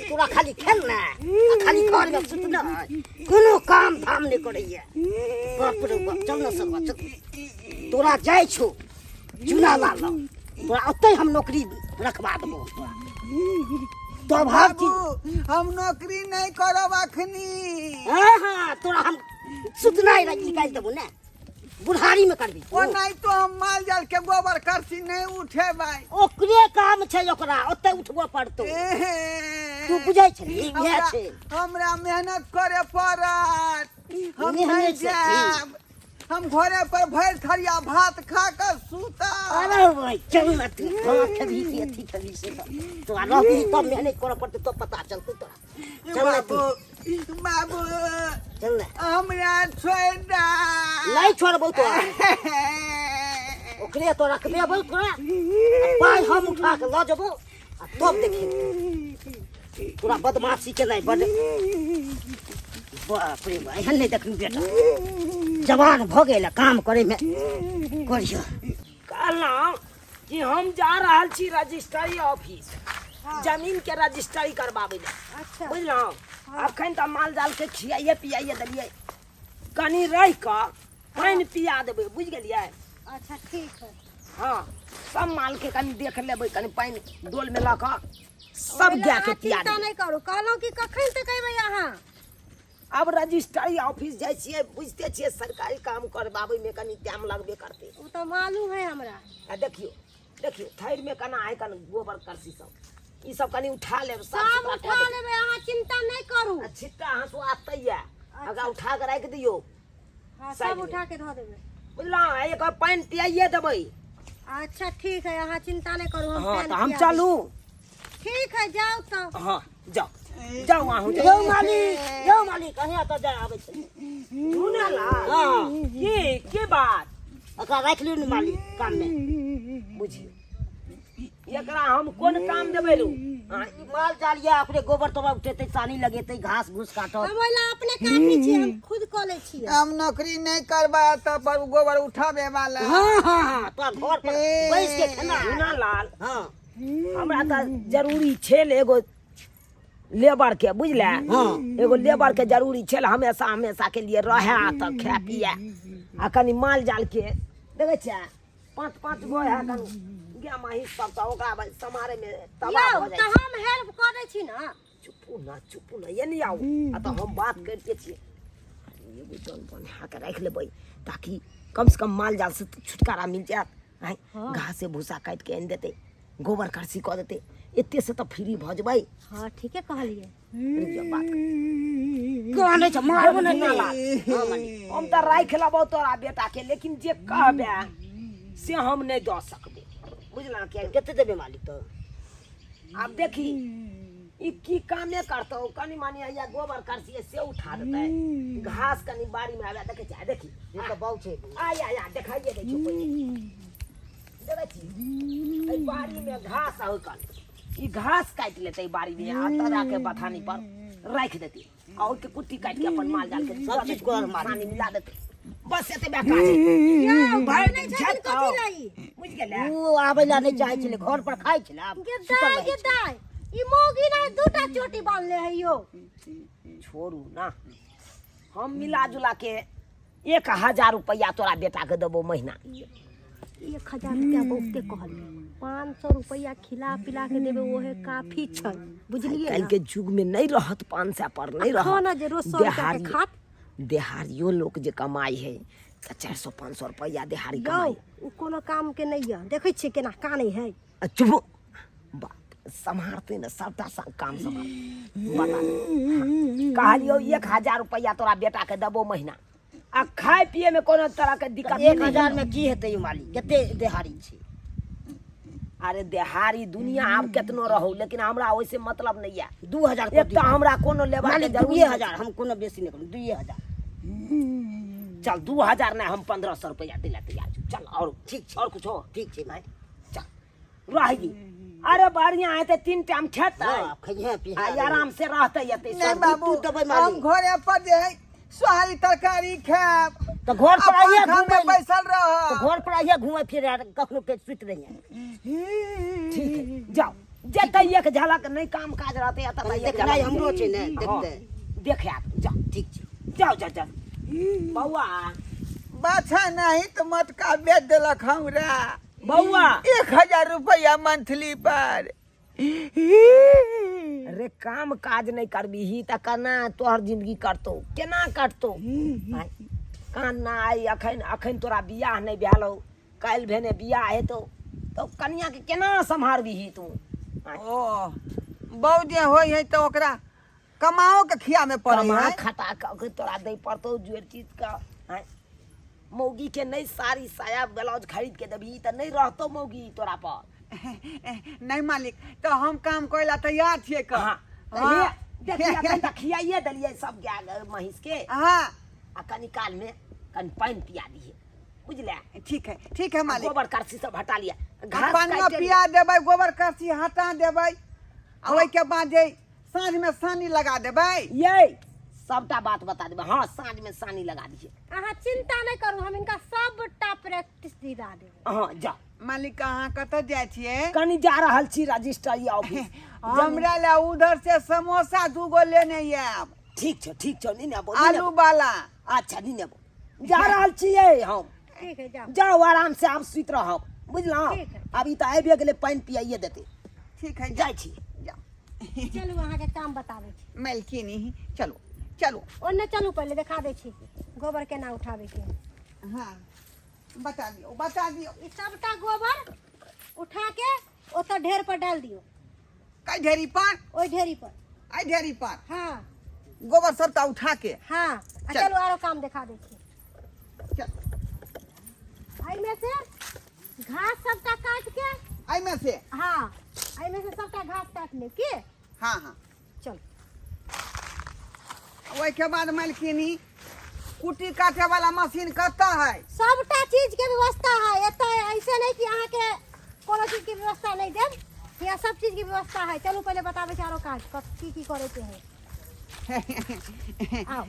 तोरा खाली खेलना खाली घर में सुतना कोनो काम धाम नहीं करैया बाप रे बाप चल ना सब चल तोरा जाय छो चुना लाल तोरा ओते हम नौकरी रखवा देबो तो भाव हम नौकरी नहीं करब अखनी हां तोरा हम सुतना ही निकाल देबो ना बुढ़ारी में करबी ओ नहीं तो हम माल जाल के गोबर करसी नहीं उठे भाई ओकरे काम छै ओकरा ओते उठबो पड़तो तू बुझै छै इहे छै हमरा मेहनत करे पड़त हम नहीं जाब हम घरे पर भर थरिया भात खा कर सूता अरे भाई चल ना तू कभी की अथी कभी से तो आलो भी तो मेहनत करे पड़तो तो पता चलतो तोरा चल ना तू बाबू चल ना हमरा छोड़ दा नहीं छोड़बो तो ओकरे तो रखबे बोल तोरा पाई हम उठा के ल जबो आ तब देखी तोरा बदमाशी के नहीं बड़ बाप रे भाई हन्ने देखन बेटा जवान भ गेल काम करे में करियो कहला कि हम जा रहल छी रजिस्ट्री ऑफिस जमीन के रजिस्ट्री करबाबे ले अच्छा बुझलौ अखन त माल जाल के खियाइए पियाइए दलिए कनी रह क पानी पिया देबे बुझ गेलिए अच्छा ठीक है हां सब माल के कनी देख लेबे कनी पानी डोल में ला क सब गाय के पिया चिंता नहीं करू कहलो कि कखन तक अइबै अहाँ अब रजिस्ट्री ऑफिस जाय छियै बुझते छियै सरकारी काम करबाबे में कनी टाइम लगबे करते वो तो मालूम है हमरा आ देखियो थैर में कना है कन गोबर करसी सब ई सब कनी उठा लेब सब उठा लेबै अहाँ चिंता नहीं करू छिट्टा हंसु आतैया अगा उठा के रख दियो हां साइड सब में। उठा के धो देबै बुझला एक पानी पियाइए देबै अच्छा ठीक है अहाँ चिंता नहीं करू हम हां पानी तो हम पिया चलू देबै। ठीक है जाओ तो हां जाओ जाओ आहू यो मालिक कहिया तो जा आबै छै सुने ला हां की बात ओकरा राख लियो न मालिक काम में बुझियो एकरा हम कोन काम देबै रू हां ई माल जाल या ओकरे गोबर तोबा उठेतै सानी लगेतै घास घूस काटत हम ओला अपने काफी छी हम खुद क लै छी हम नौकरी नहीं करबा त पर गोबर उठाबे वाला हां तो घर पर बैस के खाना सुना लाल हां हमरा त जरूरी छेल एगो लेबर के बुझले हां एगो लेबर के जरूरी छेल हमेशा हमेशा के लिए रहे त खा पिए आ कनी माल जाल के देखे छै पांच गो है कन गे माही सब त ओकरा समारे में तबाह यो हो तो जाय हम हेल्प कर दै छी ना चुपू ना ये नहीं आओ आ तो हम बात करते छिए एगो जन बना के रख लेबै ताकि कम से कम माल जाल से छुटकारा मिल जात है घास से भूसा काट के आन देते गोबर करसी क देते एते से तो फ्री भ जबै हां ठीक है कहलिए बात कहने छ मारबो न ना ना हां मानी हम त राख लेबो तोरा बेटा के लेकिन जे कहबे से हम नहीं द सकबे बुझला के केते देबे मालिक तो अब देखी ई की कामे करतो कनी मानी या गोबर करसी से उठा देते घास कनी बाड़ी में आवे देखे जा देखी ये तो बहुत छै आ देखाइए दे छो पहिले देखे छी ए बाड़ी में घास हो कल ई घास काट लेते बाड़ी में आ तरा के बथानी पर रख देती और के कुट्टी काट के अपन माल डाल के सब चीज को पानी मिला देते बस एते बेकार है भाई नहीं छथिन कथि लाई बुझ गेले ऊ आबैला नहीं चाहे छले घर पर खाइ छले आब के दाई ई मोगी नहीं दूटा चोटी बांध ले है यो छोड़ू ना हम मिला जुला के 1000 रुपया तोरा बेटा के देबो महीना 1000 रुपया बहुते कहलिए 500 रुपया खिला पिला के देबे ओहे काफी छै बुझलिए कल के युग में नहीं रहत 500 पर नहीं रहत खाना जे रोज 100 रुपया के खात देहारियो लोग जे कमाई है त 400-500 रुपया देहारी जाओ कमाई उ कोनो काम के नहीं है देखे छी केना कानै है चुप बात संभालते न सबटा काम संभाल बता कहलियो 1000 रुपया तोरा बेटा के देबो महीना आ खाए पिए में कोनो तरह के दिक्कत 1000 में की हेतै ई मालिक केते देहारी छै अरे देहारी दुनिया आब केतनो रहो लेकिन हमरा ओइसे मतलब नहीं है 2000 एक तो हमरा कोनो लेबा के मालिक जरूरी 2000 हम कोनो बेसी नहीं करू 2000 चल 2000 नहीं हम 1500 रुपया दिला तैयार छु। चल और ठीक छै और कुछ हो ठीक छै भाई चल रही अरे बढ़िया है ते 3 टाइम खेतै हां खइहे आ पिहा आराम से रहते यते नहीं बाबू तू दबै हम मालिक घरे पर जे है सोहारी तरकारी खाब तो घर पर आइए अपन घर में घूमे बैसल रह तो घर पर आइए घूमे फिरे कखनो के सुत रहिए ठीक है जाओ जतै एक झलक नहीं काम काज रहते या ततै एक देखनाइ झलक हमरो छै ने हाँ, देखते देखे आब जा ठीक छै जाओ जा जा बौआ बाछा नहीं तो मटका बेच देलक हमरा बौआ 1000 रुपया मंथली पर। अरे काम काज नहीं करबीही त केना तोहर जिंदगी कटतो केना कटतो आय, कान ना आई अखन अखन तोरा बियाह नहीं भेलौ काल्हि भेने बियाह हेतौ तो कनिया के केना सम्हारबीही तू आय, ओ बहू जे होई है तो ओकरा कमाओ के खिया में पड़े कमा है। खटा के तोरा दे पड़तौ जोर चीज का आय, मौगी के नहीं साड़ी साया ब्लाउज खरीद के देबी त नहीं रहतो मौगी तोरा पर। नहीं मालिक तो हम काम करेला तैयार छिए का। हाँ, हाँ। देखिए अखन तक खियाइए देलिए सब गाय महिष के हाँ आ कनी काल में कनी पानी पिया दिए बुझले ठीक है मालिक। गोबर करसी सब हटा लिया घास पानी काट के पिया देबै गोबर करसी हटा देबै आ ओइ के बाद जे साँझ में सानी लगा देबै। ये सबटा बात बता देबे। हाँ साँझ में सानी लगा दीजिए। अहाँ चिंता नहीं करू हम इनका सबटा प्रैक्टिस दिला देबै। हाँ जा मालिक अहाँ कतऽ जाइ छिए? कनी जा रहल छी रजिस्टर ऑफिस। हमरा ले उधर से समोसा 2 गो लेने आयब ठीक छै नहीं नेबो आलू वाला। अच्छा नहीं नेबो जा रहल छिए हम। ठीक है जाओ। जाओ आराम से आप सुत रहब बुझलहुँ। ठीक है। अभी तो आबे गेले पानी पियाइए देते ठीक है जाइ छी। जाओ चलू अहाँ के काम बताबै छी। मलकिनी चलो चलो। ओन्ने चलू पहले दिखा दै छी गोबर केना उठाबै के। हाँ बता दियो। ई सबटा गोबर उठा के ओतऽ ढेर पर डाल दियो। कई ढेरी पर? ओइ ढेरी पर। आई ढेरी पर हाँ गोबर सबटा उठा के। हाँ चल। चलू आरो काम दिखा दै छी। चल एहि में से घास सबटा काट के। आई में से हाँ एहि में से सबटा घास काट ले की। हाँ चल ओइ के बाद मलकिनी कुटी काटे वाला मशीन कतऽ है? सबटा चीज के व्यवस्था है एतऽ। ऐसे नहीं कि अहाँ के कोनो चीज के व्यवस्था नहीं देब। यहाँ सब चीज की व्यवस्था है। चलू पहले बताबे छी आरो काज की करे के है। आओ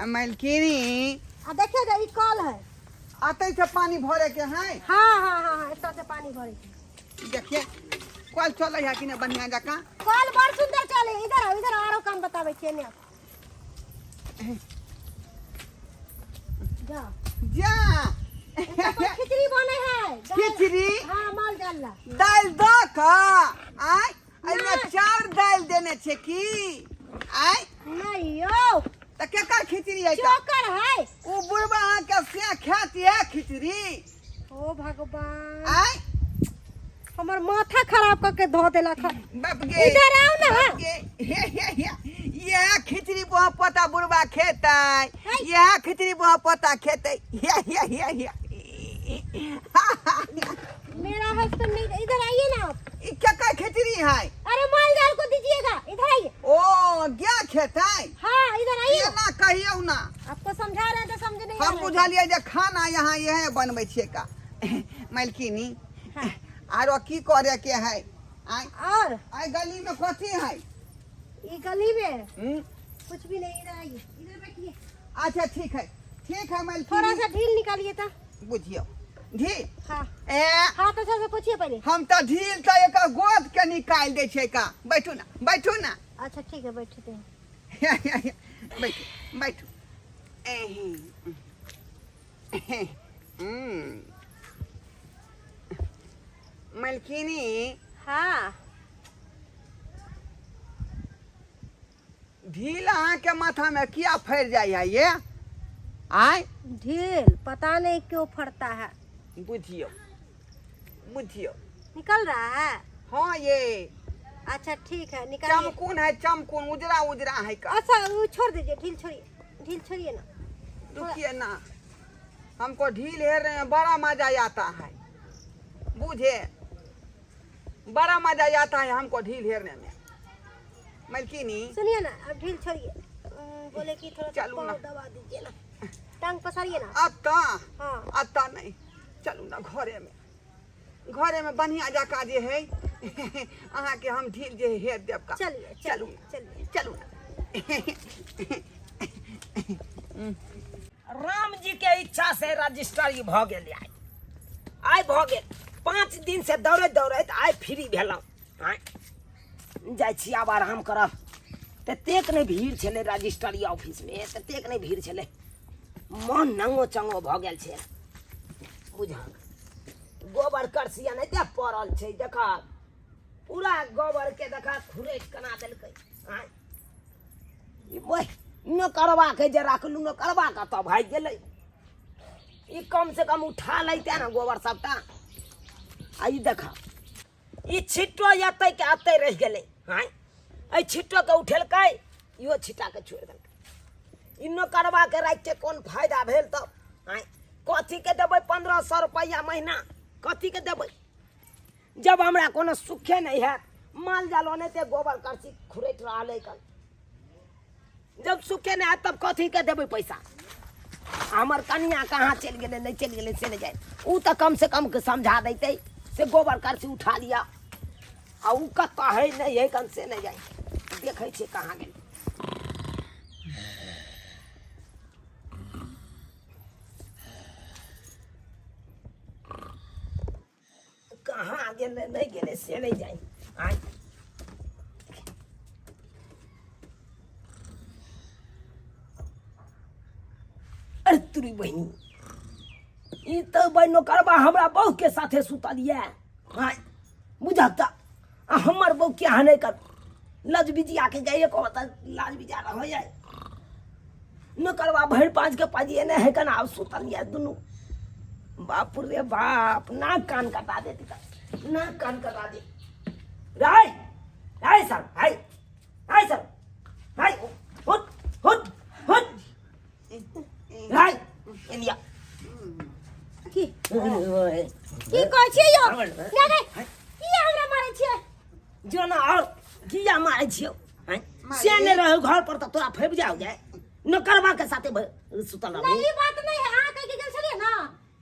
मलकिनी आ देखिए जा ई कल है। आते से पानी भरे के है। हाँ एतऽ से पानी भरे के। देखिए कल चले है कि नहीं बढ़िया जका। कल बड़ सुंदर चले। इधर आरो काम बताबे छी ने। जा जा एतऽ पर खिचड़ी बने है। खिचड़ी? हाँ माल डालला। दाल दो का आई एमे नहीं। 4 दाल देने छे की आई नहीं यो त केकर खिचड़ी है? चोकर है। ओ बुढ़वा के से खाती है खिचड़ी ओ भगवान आई हमर माथा खराब करके धो देलक। बाप गे इधर आओ ना। बाप गे, ये खिचड़ी बुआ पता बुढ़वा खेतै। यह खिचड़ी बुआ पता खेतै। मेरा हस्बैंड नहीं। इधर आइए ना आप। ई केकर खिचड़ी है? अरे माल जाल को दीजिएगा। इधर आइए। ओ क्या खेतै? हाँ इधर आइए। ये ना कहियो ना। आपको समझा रहे हैं तो समझ नहीं आ हम रहा है। बुझलिए जे खाना यहाँ यह बनबै छियै का। मलकिनी हाँ। आरो की करे के है? आई और आई गली में कथी है? ये गली में हम्म? कुछ भी नहीं। इधर आइए। इधर बैठिए। अच्छा ठीक है थोड़ा मलकिनी। सा ढील निकालिए तो। बुझियो ढील हाँ ए हाथ अच्छा से पूछिए पहले। हम तो ढील तो एक गोद के निकाल दे छे का। बैठू ना अच्छा ठीक है बैठते हैं। बैठू मलकिनी हाँ ढील अहाँ के माथा में किया फैर जाए है ये? आय ढील पता नहीं क्यों फटता है। बुझियो निकल रहा है। हाँ ये अच्छा ठीक है निकालिए। चमकून है चमकून उजरा है का। अच्छा वो छोड़ दीजिए। ढील छोड़िए ना। रुकिए ना हमको ढील हेरने में बड़ा मजा आता है। बुझे बड़ा मजा आता है हमको ढील हेरने में। मलकिनी सुनिए ना अब ढील छोड़िए। बोले कि थोड़ा सा चलू ना। पाँव दबा दीजिए ना। टांग पसारिए ना। हाँ हाँ नहीं चलू ना घरे में बढ़िया जका जे है अहाँ के हम ढील जे हेर देब का। चलिए चलू राम जी के इच्छा से रजिस्टर भ गेल आइ भ गेल 5 दिन से दौड़ैत आइ फ्री भेलहुँ। जाइ छी आब आराम करब। ततेक नहि भीड़ छलै रजिस्ट्री ऑफिसमे, ततेक नहि भीड़ छलै, मन नंगो चंगो भऽ गेल छै। बुझल गोबर करसिया नहि ते पड़ल छै, देखा पूरा गोबर के देखा खुरैट कना देलकै। न करबा के जे राखलू न करबा के तब भागि गेलै। ई कम से कम उठा लैते ने गोबर सबटा। आ ई देखा ई छिट्टो एतै के एतै रहि गेलै। एहि छिट्टो के उठेलकै, इहो छिट्टा के छोड़ि देलकै। ई न करबा के राखि के कोन फायदा भेल तब? कथी के देबै 1500 रुपया महीना? कथी के देबै जब हमरा कोनो सुखे नहीं है? माल जाल ओनाहिते गोबर करसी खुरैत रहलै कल। जब सुखे नहीं है तब कथी के देबै पैसा? हमर कनिया कहाँ चलि गेलै, नहीं चलि गेलै से नहीं जाए। ऊ तो कम से कम के समझा देते से गोबर करसी उठा लिया। आ ऊ कतऽ है नहीं है कन से नहीं जाए, देखै छै कहाँ गेलै। कहाँ गेलै नहीं गेलै से नहीं जाए। अरे तुरी बहनी, ई तो बहनो करबा हमरा बहू के साथे सुतल ये। बुझता हमर बहू के हने कर लज बिजिया के गए को लाज बिजा हो जाए। न करबा भर 5 के पाजिए ने है कना सुतल ये दुनू। बाप रे बाप, नाक कान कटा देती, नाक कान कटा दे। राय राय सर, हाय हाय सर, हाय हुट हुट हुट राय एलिया की कहै छियै यौ? ना रे किया हमरा मारै छियै? जो ना और किया मारै छियो? से ने रह घर पर त तोरा फैब जाओ जाए। न करबा के साथे सुतल रह। नहीं बात नहीं है, अहाँ कह के गेल छलिए ना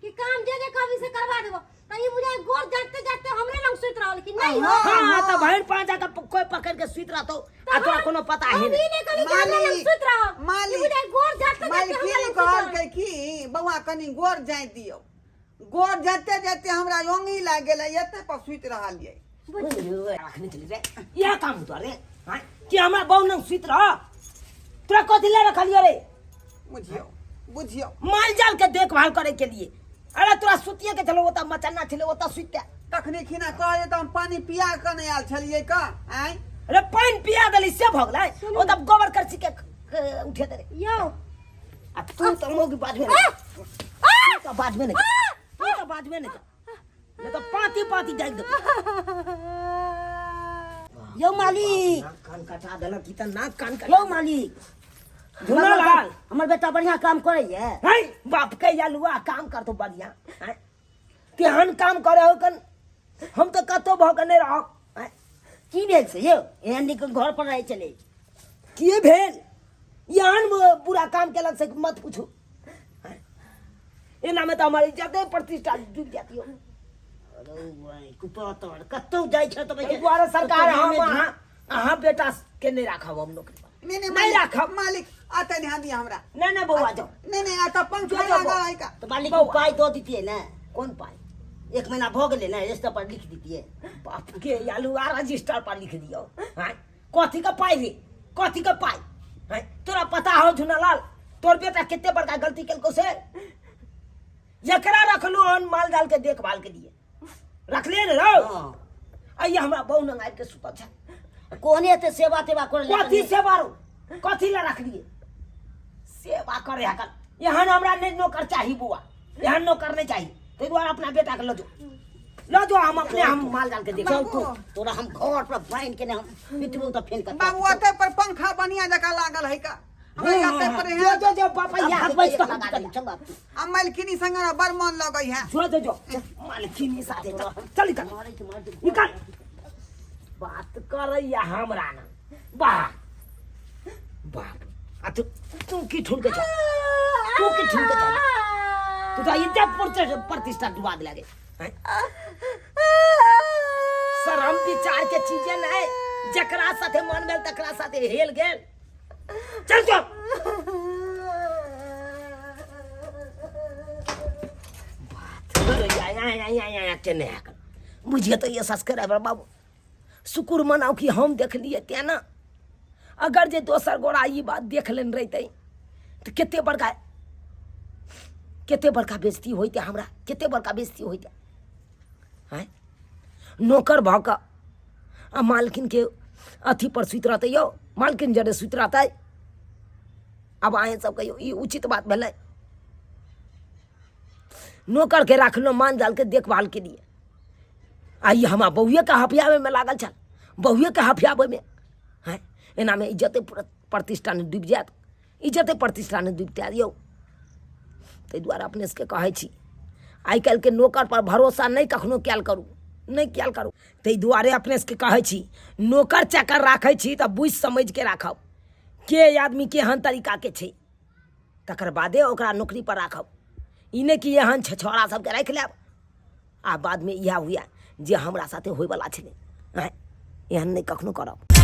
कि काम जे जे कहबी से करवा देबो। त ई बुझाय गोर जाते जाते हमरे लंग सुत रहल कि नहीं हो? हां त भैर पांचा के कोई पकड़ के सुत रहतो आ तोरा कोनो पता है अभी नहीं। ने कनी के हमरे लंग सुत रह। मालिक, ई बुझाय गोर जाते जाते हमरे मालिक लंग कहल सुत के की बउआ कनी गोर जाय दियो। गोर जाते जाते हमरा योंगी लाग गेलै, एते पर सुत रहलियै। रखने चली रे, यह काम तो रे। कि हमरा बहू न सुत रह, तोरा कथी ले रखलियो रे? बुझियो बुझियो माल जाल के देखभाल करे के लिए। अरे तोरा सुतिए के चलो ओता मचन्ना छले ओता सुते। तखनी खिना कहै त हम पानी पिया के नहीं आल छलियै का? अरे पानी पिया देली से भगलै, ओता गोबर करसी के उठे दे रे। यो आ तू तो मोगी बाजबे नहीं, तू तो बाजबे नहीं, तू तो बाजबे नहीं, नहीं तो पाती पाती जाग दे। यो मालिक, नाक कान कटा देलक की त नाक कान कटा। यो मालिक, धुनालाल हमर बेटा बढ़िया काम करे ये। है बाप के यालुआ काम कर तो बढ़िया। तेहन काम करे हो कन हम तो कतो भ के नहीं रहो। की भेल से यो? एहन निक घर पर रहे चले। की भेल? यान बुरा काम केलक से मत पूछो। एना में तो हमारी इज्जत प्रतिष्ठा डूब जाती हो। अरे भाई कुपतड़ कतो जाय छ त एहि द्वारा सरकार हम अहाँ बेटा के नहीं राखब हम लोग। नहीं राखब मालिक आते ध्यान दिया हमरा। नहीं बउआ जाओ। नहीं आता पंखा जो लगा है का? तो मालिक को पाई दो दीतिए ना। कौन पाए? 1 महीना भ गेले ना, रजिस्टर पर लिख दीतिए। बाप के यालुआ रजिस्टर पर लिख दियो। हैं कथी का पाई रे? कथी का पाई? हैं तोरा पता हो झुनालाल तोर बेटा कितने बड़का गलती केलको से? जकरा रखलो हन माल जाल के देखभाल के लिए रखले न रो। आइए हमरा बहु नंग आइ के सुतल छै। कोने ते सेवा तेवा कर ले। कथी सेवा रो? कथी ला रख लिए? सेवा करे हकल। यहाँ हमरा नहीं नौकर चाहिए बुआ, यहाँ नौकर नहीं चाहिए। तो द्वारा अपना बेटा के लो जो हम अपने हम माल डाल के देख। चल तू तोरा हम घर पर बांध के ने हम पिटबो त फेल कर। बाबू आते पर पंखा बढ़िया जका लागल है का? हमरा आते पर है जो पापा यहाँ बस तो लगा दे चल बाप। हम मालकिनी संग बड़ मन लगै है। जो मालकिनी साथे चल निकल बात करैया हमरा ना। बाप आ तू की ठुल के जा, तू की ठुल के जा, तू तो इज्जत प्रतिष्ठा डुबा दे लगे। शर्म विचार के चीजें नहीं, जकरा साथे मन भेल तकरा साथे हेल गेल। चल चल बात या बुझिए तो ये सस्कर है बाबू। शुक्र मनाओ कि हम देख लिए तें ना। अगर जे दोसर गोरा ई बात देख लेन रहते तो केते बड़का बेइज्जती होते हमरा, केते बड़का बेइज्जती होते हैं। नौकर भऽ कऽ आ मालकिन के अथी पर सुति रहते यौ, मालकिन जरे सुति रहते। अब अहें सब कहियो ई उचित बात भेलै? नौकर के रखलो मान जाल के देखभाल के लिए, आई हमारा बहुए के हफियावे में लागल छल, बहुए के हफियावे में हैं। एना में इज्जते प्रतिष्ठान डूबि जायत, इज्जते प्रतिष्ठान डूबते यौ। ताहि दुआरे अपने सबके कहै छी आइ काल्हि के नौकर पर भरोसा नहीं कखनो कयल करू, नहीं कयल करू। ताहि दुआरे अपने सबके कहै छी नौकर चाकर राखै छी तऽ बुझि समझ के राखब के आदमी केहन तरीका के छै, तकर बादे ओकरा नौकरी पर राखब। ई नहीं कि एहन छछौड़ा सबके राखि लेब आ बाद में इएह हुए जे हमरा साथे होयवला छलै। एहन नहीं कखनो करब।